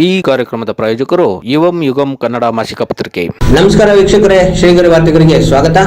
ಈ ಕಾರ್ಯಕ್ರಮದ ಪ್ರಾಯೋಜಕರು ಯುವಂ ಯುಗಂ ಕನ್ನಡ ಮಾಸಿಕ ಪತ್ರಿಕೆ. ನಮಸ್ಕಾರ ವೀಕ್ಷಕರೇ, ಶ್ರೀಗರಿ ವಾರ್ತೆಗರಿಗೆ ಸ್ವಾಗತ.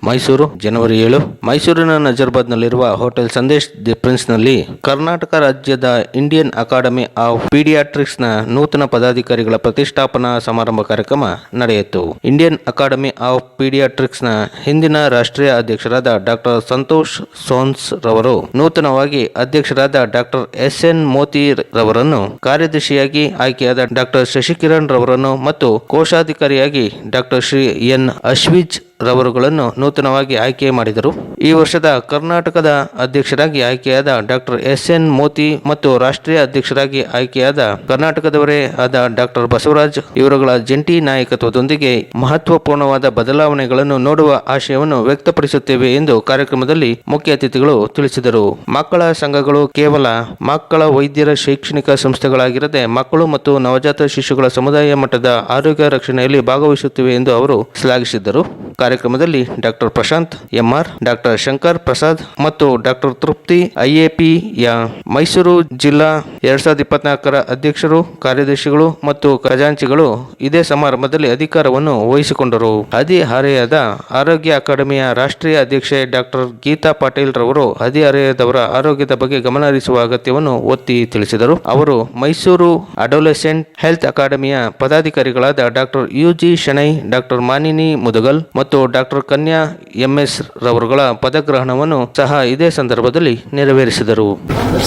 ಮೈಸೂರು ಜನವರಿ 7. ಮೈಸೂರಿನ ನಜರ್ಬಾದ್ನಲ್ಲಿರುವ ಹೋಟೆಲ್ ಸಂದೇಶ್ ದಿ ಪ್ರಿನ್ಸ್ನಲ್ಲಿ ಕರ್ನಾಟಕ ರಾಜ್ಯದ ಇಂಡಿಯನ್ ಅಕಾಡೆಮಿ ಆಫ್ ಪೀಡಿಯಾಟ್ರಿಕ್ಸ್ನ ನೂತನ ಪದಾಧಿಕಾರಿಗಳ ಪ್ರತಿಷ್ಠಾಪನಾ ಸಮಾರಂಭ ಕಾರ್ಯಕ್ರಮ ನಡೆಯಿತು. ಇಂಡಿಯನ್ ಅಕಾಡೆಮಿ ಆಫ್ ಪೀಡಿಯಾಟ್ರಿಕ್ಸ್ನ ಹಿಂದಿನ ರಾಷ್ಟ್ರೀಯ ಅಧ್ಯಕ್ಷರಾದ ಡಾಕ್ಟರ್ ಸಂತೋಷ್ ಸೋನ್ಸ್ ರವರು ನೂತನವಾಗಿ ಅಧ್ಯಕ್ಷರಾದ ಡಾಕ್ಟರ್ ಎಸ್.ಎನ್. ಮೋತಿ ರವರನ್ನು, ಕಾರ್ಯದರ್ಶಿಯಾಗಿ ಆಯ್ಕೆಯಾದ ಡಾಕ್ಟರ್ ಶಶಿಕಿರಣ್ ರವರನ್ನು ಮತ್ತು ಕೋಶಾಧಿಕಾರಿಯಾಗಿ ಡಾಕ್ಟರ್ ಶ್ರೀ ಎನ್. ಅಶ್ವಿಜ್ ರವರುಗಳನ್ನು ನೂತನವಾಗಿ ಆಯ್ಕೆ ಮಾಡಿದರು. ಈ ವರ್ಷದ ಕರ್ನಾಟಕದ ಅಧ್ಯಕ್ಷರಾಗಿ ಆಯ್ಕೆಯಾದ ಡಾಕ್ಟರ್ ಎಸ್.ಎನ್. ಮೋತಿ ಮತ್ತು ರಾಷ್ಟ್ರೀಯ ಅಧ್ಯಕ್ಷರಾಗಿ ಆಯ್ಕೆಯಾದ ಕರ್ನಾಟಕದವರೇ ಆದ ಡಾಕ್ಟರ್ ಬಸವರಾಜ್ ಇವರುಗಳ ಜಂಟಿ ನಾಯಕತ್ವದೊಂದಿಗೆ ಮಹತ್ವಪೂರ್ಣವಾದ ಬದಲಾವಣೆಗಳನ್ನು ನೋಡುವ ಆಶಯವನ್ನು ವ್ಯಕ್ತಪಡಿಸುತ್ತೇವೆ ಎಂದು ಕಾರ್ಯಕ್ರಮದಲ್ಲಿ ಮುಖ್ಯ ಅತಿಥಿಗಳು ತಿಳಿಸಿದರು. ಮಕ್ಕಳ ಸಂಘಗಳು ಕೇವಲ ಮಕ್ಕಳ ವೈದ್ಯರ ಶೈಕ್ಷಣಿಕ ಸಂಸ್ಥೆಗಳಾಗಿರದೆ ಮಕ್ಕಳು ಮತ್ತು ನವಜಾತ ಶಿಶುಗಳ ಸಮುದಾಯ ಮಟ್ಟದ ಆರೋಗ್ಯ ರಕ್ಷಣೆಯಲ್ಲಿ ಭಾಗವಹಿಸುತ್ತಿವೆ ಎಂದು ಅವರು ಶ್ಲಾಘಿಸಿದರು. ಕಾರ್ಯಕ್ರಮದಲ್ಲಿ doctor Prashant M R, doctor Shankar Prasad ಮತ್ತು ಡಾಕ್ಟರ್ ತೃಪ್ತಿ ಐಎಪಿಯ ಮೈಸೂರು ಜಿಲ್ಲಾ 2024 ಅಧ್ಯಕ್ಷರು, ಕಾರ್ಯದರ್ಶಿಗಳು ಮತ್ತು ಖಜಾಂಚಿಗಳು ಇದೇ ಸಮಾರಂಭದಲ್ಲಿ ಅಧಿಕಾರವನ್ನು ವಹಿಸಿಕೊಂಡರು. ಹದಿಹರೆಯದ ಆರೋಗ್ಯ ಅಕಾಡೆಮಿಯ ರಾಷ್ಟ್ರೀಯ ಅಧ್ಯಕ್ಷೆ ಡಾಕ್ಟರ್ ಗೀತಾ ಪಾಟೀಲ್ ರವರು ಹದಿಹರೆಯದವರ ಆರೋಗ್ಯದ ಬಗ್ಗೆ ಗಮನಹರಿಸುವ ಅಗತ್ಯವನ್ನು ಒತ್ತಿ ತಿಳಿಸಿದರು. ಅವರು ಮೈಸೂರು ಅಡೋಲೆಸೆಂಟ್ ಹೆಲ್ತ್ ಅಕಾಡೆಮಿಯ ಪದಾಧಿಕಾರಿಗಳಾದ doctor U G Shenoy, doctor Manini Mudgal ಮತ್ತು ಡಾಕ್ಟರ್ ಕನ್ಯಾ ಎಂಎಸ್ ರವರುಗಳ ಪದಗ್ರಹಣವನ್ನು ಸಹ ಇದೇ ಸಂದರ್ಭದಲ್ಲಿ ನೆರವೇರಿಸಿದರು.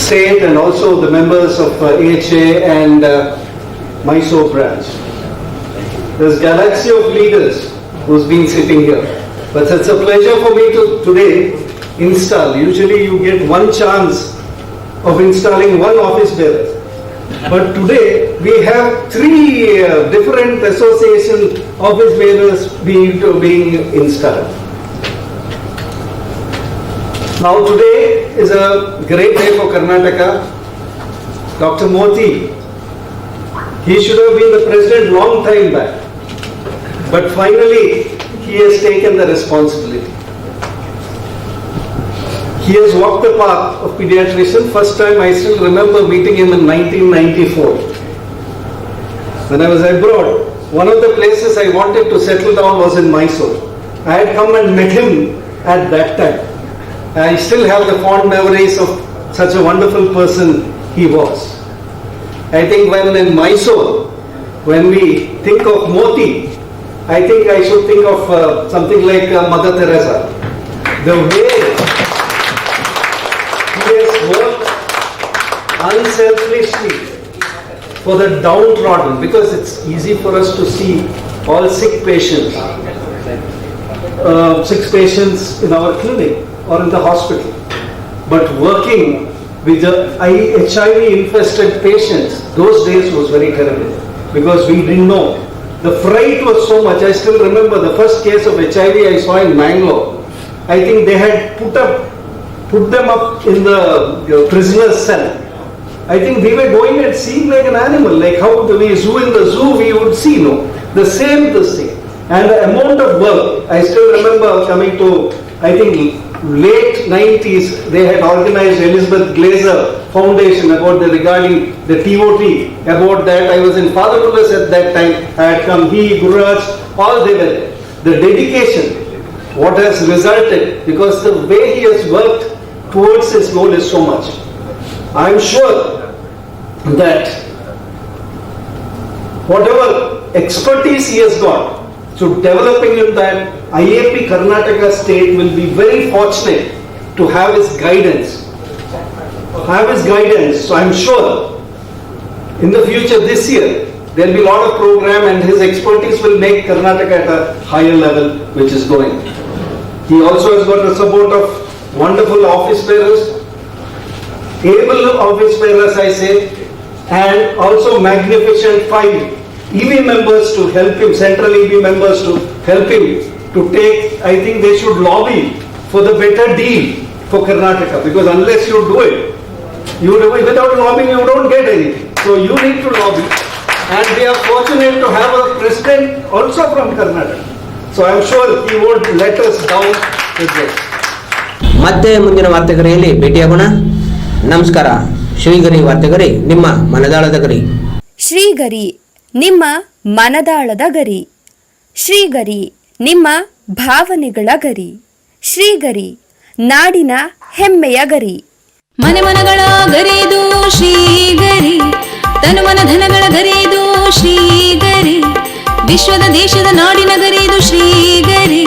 State and also the members of AHA and Mysore branch. There's a galaxy of leaders who's been sitting here. But it's a pleasure for me to today install. Usually you get one chance of installing one office bearer. But today we have three different association office bearers being installed. Now today is a great day for Karnataka. Dr. Moti, he should have been the president long time back, but finally he has taken the responsibility. He has walked the path of pediatrician. First time I still remember meeting him in 1994. When I was abroad, one of the places I wanted to settle down was in Mysore. I had come and met him at that time. I still have the fond memories of such a wonderful person he was. I think when in Mysore, when we think of Moti, I think I should think of something like Mother Teresa. The way he has worked unselfishly for the downtrodden, because it's easy for us to see all sick patients in our clinic or in the hospital, but working with the HIV infested patients, those days was very terrible because we didn't know. The fright was so much. I still remember the first case of HIV I saw in Mangalore. I think they had put them up in the prisoner's cell. I think we were going and seeing like an animal, like how we in the zoo we would see, the same this thing. And the amount of work, I still remember coming to, I think late 90s, they had organized Elizabeth Glaser Foundation regarding the TOT, about that. I was in Fatherless at that time. I had come, he, Gururaj, all they were. The dedication, what has resulted, because the way he has worked towards his goal is so much. I am sure that whatever expertise he has got, so developing in that, IAP Karnataka state will be very fortunate to have his guidance. So I'm sure in the future this year, there will be a lot of program and his expertise will make Karnataka at a higher level, which is going. He also has got the support of wonderful office bearers, able office bearers I say, and also magnificent 5 EB members to help him, central EB members to help him to take. I think they should lobby for the better deal for Karnataka, because unless you do it, without lobbying you don't get anything. So you need to lobby, and we are fortunate to have a president also from Karnataka. So I am sure he won't let us down with this. ಮತ್ತೆ ಮುಂದಿನ ವಾರ್ತೆಗರಿಯಲ್ಲಿ ಭೇಟಿಯಾಗೋಣ. ನಮಸ್ಕಾರ. ಶ್ರೀಗರಿ ವಾರ್ತೆಗರಿ, ನಿಮ್ಮ ಮನದಾಳದ ಗರಿ. ಶ್ರೀಗರಿ ನಿಮ್ಮ ಮನದಾಳದ ಗರಿ. ಶ್ರೀಗರಿ ನಿಮ್ಮ ಭಾವನೆಗಳ ಗರಿ. ಶ್ರೀಗರಿ ನಾಡಿನ ಹೆಮ್ಮೆಯ ಗರಿ. ಮನೆ ಮನಗಳ ಗರಿದು ಶ್ರೀಗರಿ, ತನು ಮನ ಧನಗಳ ಗರಿದು ಶ್ರೀಗರಿ, ವಿಶ್ವದ ದೇಶದ ನಾಡಿನ ಗರಿದು ಶ್ರೀಗರಿ.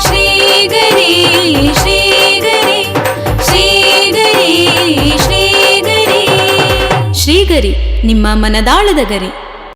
ಶ್ರೀಗರಿ ಶ್ರೀಗರಿ ಶ್ರೀಗರಿ ಶ್ರೀಗರಿ ಶ್ರೀಗರಿ ನಿಮ್ಮ ಮನದಾಳದ ಗರಿ.